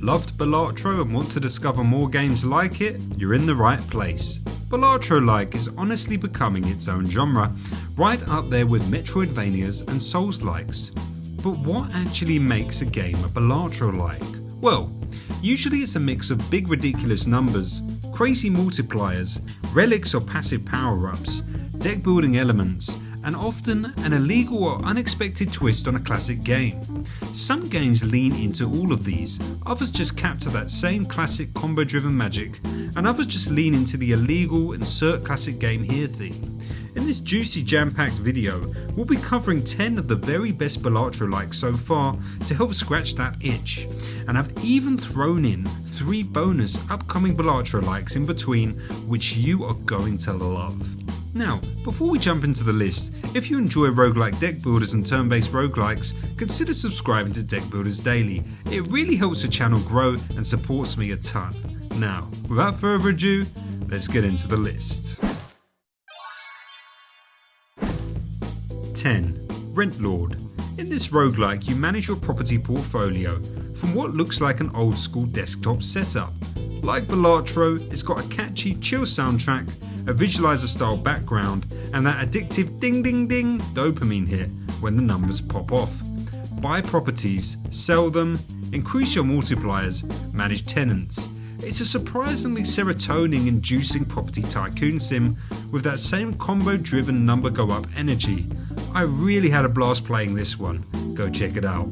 Loved Balatro and want to discover more games like it? You're in the right place. Balatrolike is honestly becoming its own genre, right up there with Metroidvanias and Souls-likes. But what actually makes a game a Balatro-like? Well, usually it's a mix of big ridiculous numbers, crazy multipliers, relics or passive power-ups, deck building elements, and often an illegal or unexpected twist on a classic game. Some games lean into all of these, others just capture that same classic combo driven magic, and others just lean into the illegal insert classic game here theme. In this juicy jam-packed video, we'll be covering 10 of the very best Balatro-likes so far to help scratch that itch, and I've even thrown in 3 bonus upcoming Balatro-likes in between which you are going to love. Now, before we jump into the list, if you enjoy roguelike deck builders and turn-based roguelikes, consider subscribing to Deck Builders Daily. It really helps the channel grow and supports me a ton. Now, without further ado, let's get into the list. 10. Rentlord. In this roguelike, you manage your property portfolio from what looks like an old school desktop setup. Like Balatro, it's got a catchy, chill soundtrack, a visualizer style background, and that addictive ding ding ding dopamine hit when the numbers pop off. Buy properties, sell them, increase your multipliers, manage tenants. It's a surprisingly serotonin inducing property tycoon sim with that same combo driven number go up energy. I really had a blast playing this one, go check it out.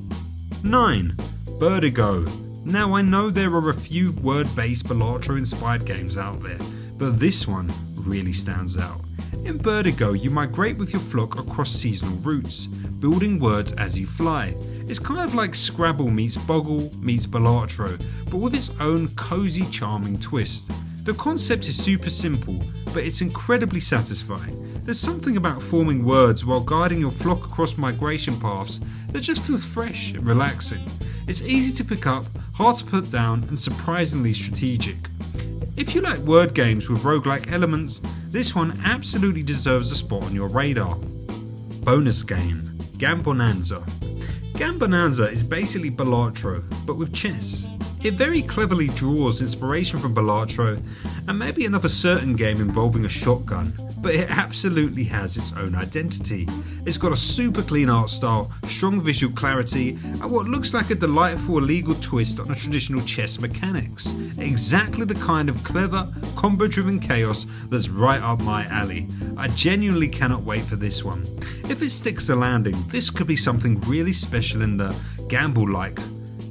9. Birdigo. Now I know there are a few word based Balatro inspired games out there, but this one really stands out. In Birdigo, you migrate with your flock across seasonal routes, building words as you fly. It's kind of like Scrabble meets Boggle meets Balatro, but with its own cozy, charming twist. The concept is super simple, but it's incredibly satisfying. There's something about forming words while guiding your flock across migration paths that just feels fresh and relaxing. It's easy to pick up, hard to put down, and surprisingly strategic. If you like word games with roguelike elements, this one absolutely deserves a spot on your radar. Bonus game, Gambonanza. Gambonanza is basically Balatro, but with chess. It very cleverly draws inspiration from Balatro and maybe another certain game involving a shotgun, but it absolutely has its own identity. It's got a super clean art style, strong visual clarity, and what looks like a delightful illegal twist on a traditional chess mechanics. Exactly the kind of clever, combo-driven chaos that's right up my alley. I genuinely cannot wait for this one. If it sticks the landing, this could be something really special in the gamble-like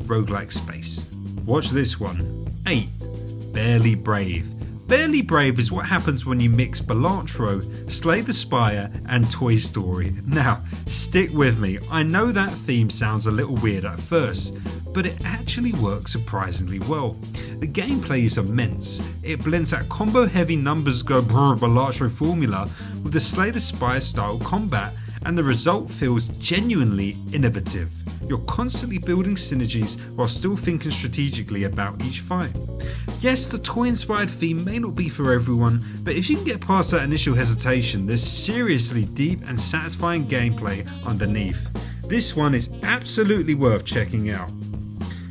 roguelike space. Watch this one. 8. Barely Brave. Barely Brave is what happens when you mix Balatro, Slay the Spire, and Toy Story. Now, stick with me. I know that theme sounds a little weird at first, but it actually works surprisingly well. The gameplay is immense. It blends that combo heavy numbers go brr Balatro formula with the Slay the Spire style combat, and the result feels genuinely innovative. You're constantly building synergies while still thinking strategically about each fight. Yes, the toy-inspired theme may not be for everyone, but if you can get past that initial hesitation, there's seriously deep and satisfying gameplay underneath. This one is absolutely worth checking out.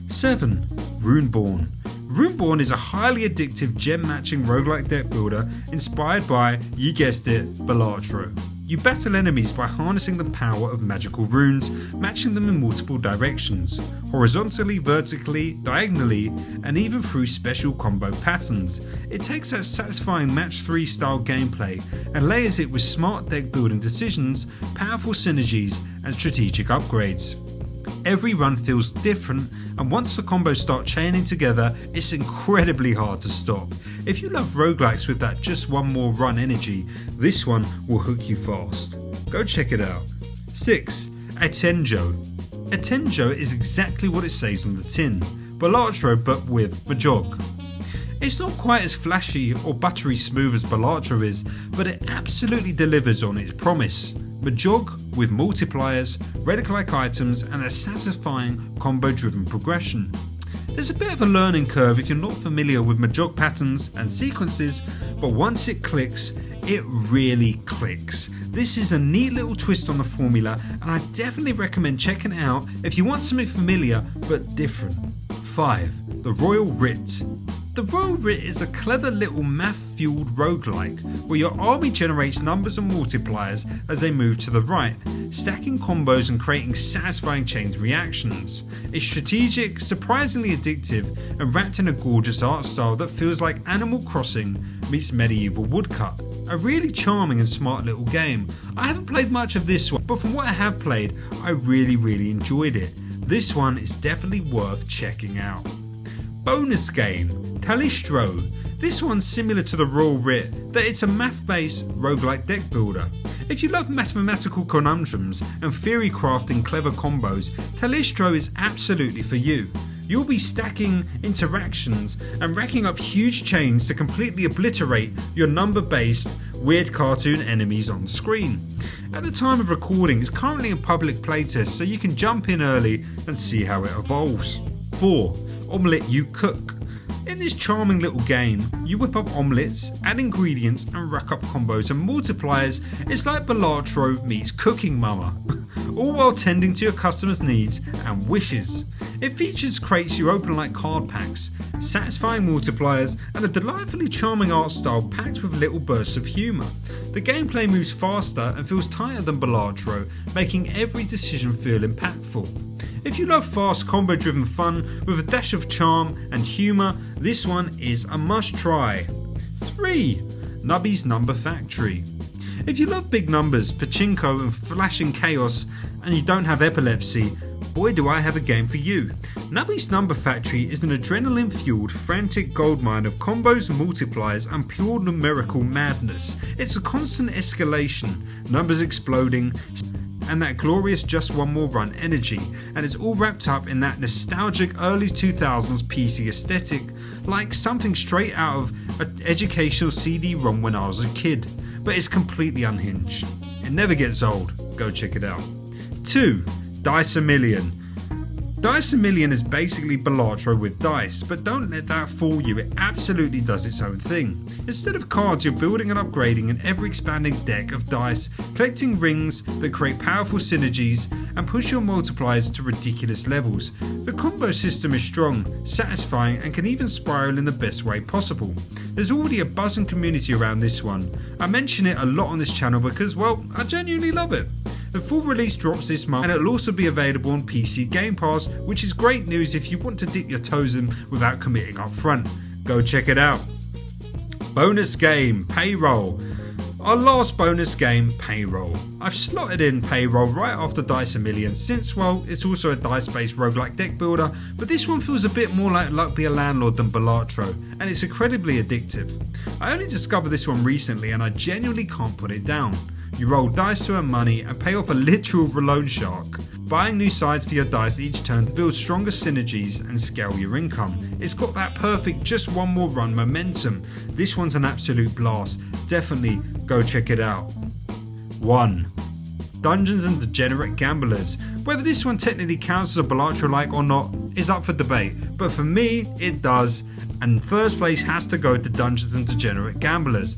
7. Runeborn. Runeborn is a highly addictive gem-matching roguelike deck builder inspired by, you guessed it, Balatro. You battle enemies by harnessing the power of magical runes, matching them in multiple directions, horizontally, vertically, diagonally, and even through special combo patterns. It takes that satisfying match 3 style gameplay and layers it with smart deck building decisions, powerful synergies, and strategic upgrades. Every run feels different, and once the combos start chaining together, it's incredibly hard to stop. If you love roguelikes with that just one more run energy, this one will hook you fast. Go check it out. 6. Atenjo. Atenjo is exactly what it says on the tin, Balatro but with Majog. It's not quite as flashy or buttery smooth as Balatro is, but it absolutely delivers on its promise. Majog with multipliers, relic-like items, and a satisfying combo-driven progression. There's a bit of a learning curve if you're not familiar with Majog patterns and sequences, but once it clicks, it really clicks. This is a neat little twist on the formula, and I definitely recommend checking it out if you want something familiar but different. 5. the Royal Writ. The Royal Writ is a clever little math-fueled roguelike where your army generates numbers and multipliers as they move to the right, stacking combos and creating satisfying chain reactions. It's strategic, surprisingly addictive, and wrapped in a gorgeous art style that feels like Animal Crossing meets medieval woodcut. A really charming and smart little game. I haven't played much of this one, but from what I have played, I really enjoyed it. This one is definitely worth checking out. Bonus game, Talystro. This one's similar to the Royal Writ, that it's a math-based roguelike deck builder. If you love mathematical conundrums and theory crafting clever combos, Talystro is absolutely for you. You'll be stacking interactions and racking up huge chains to completely obliterate your number-based weird cartoon enemies on screen. At the time of recording, it's currently in public playtest, so you can jump in early and see how it evolves. 4. Omelet you cook. In this charming little game, you whip up omelets, add ingredients and rack up combos and multipliers. It's like Balatro meets Cooking Mama, all while tending to your customers' needs and wishes. It features crates you open like card packs, satisfying multipliers and a delightfully charming art style packed with little bursts of humour. The gameplay moves faster and feels tighter than Balatro, making every decision feel impactful. If you love fast combo driven fun with a dash of charm and humour, this one is a must try. 3. Nubbys Number Factory. If you love big numbers, pachinko and flashing chaos and you don't have epilepsy, boy do I have a game for you. Nubbys Number Factory is an adrenaline fueled frantic goldmine of combos, multipliers and pure numerical madness. It's a constant escalation, numbers exploding, and that glorious just one more run energy, and it's all wrapped up in that nostalgic early 2000s PC aesthetic, like something straight out of an educational CD-ROM when I was a kid, but it's completely unhinged. It never gets old, go check it out. 2. Dice a Million. Dice a Million is basically Balatro with dice, but don't let that fool you, it absolutely does its own thing. Instead of cards, you're building and upgrading an ever-expanding deck of dice, collecting rings that create powerful synergies and push your multipliers to ridiculous levels. The combo system is strong, satisfying and can even spiral in the best way possible. There's already a buzzing community around this one. I mention it a lot on this channel because, well, I genuinely love it. The full release drops this month and it'll also be available on PC Game Pass, which is great news if you want to dip your toes in without committing up front. Go check it out. Bonus game, Payroll. Our last bonus game, Payroll. I've slotted in Payroll right after Dice a Million since, well, it's also a dice-based roguelike deck builder, but this one feels a bit more like Luck Be a Landlord than Balatro, and it's incredibly addictive. I only discovered this one recently and I genuinely can't put it down. You roll dice to earn money and pay off a literal loan shark. Buying new sides for your dice each turn to build stronger synergies and scale your income. It's got that perfect just one more run momentum. This one's an absolute blast. Definitely go check it out. 1. Dungeons and Degenerate Gamblers. Whether this one technically counts as a Balatro-like or not is up for debate, but for me it does, and first place has to go to Dungeons and Degenerate Gamblers.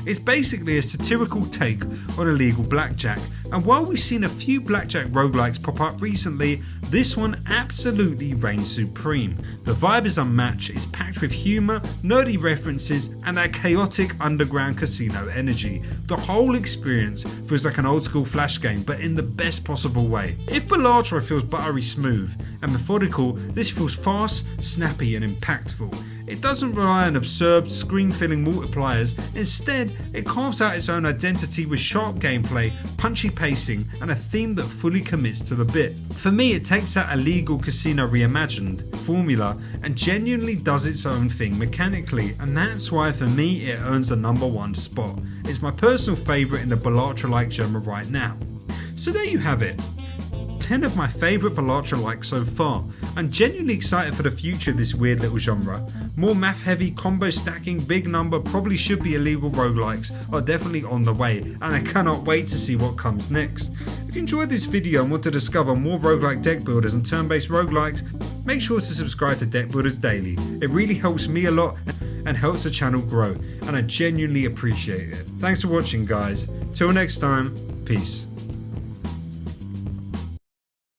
It's basically a satirical take on illegal blackjack, and while we've seen a few blackjack roguelikes pop up recently, this one absolutely reigns supreme. The vibe is unmatched, it's packed with humour, nerdy references and that chaotic underground casino energy. The whole experience feels like an old school flash game, but in the best possible way. If Balatro feels buttery smooth and methodical, this feels fast, snappy and impactful. It doesn't rely on absurd screen-filling multipliers, instead it carves out its own identity with sharp gameplay, punchy pacing and a theme that fully commits to the bit. For me it takes that illegal casino reimagined formula and genuinely does its own thing mechanically, and that's why for me it earns the #1 spot. It's my personal favourite in the Balatro-like genre right now. So there you have it. 10 of my favourite Balatro-likes so far. I'm genuinely excited for the future of this weird little genre. More math heavy, combo stacking, big number, probably should be illegal roguelikes are definitely on the way, and I cannot wait to see what comes next. If you enjoyed this video and want to discover more roguelike deck builders and turn-based roguelikes, make sure to subscribe to Deck Builders Daily. It really helps me a lot and helps the channel grow, and I genuinely appreciate it. Thanks for watching guys. Till next time, peace.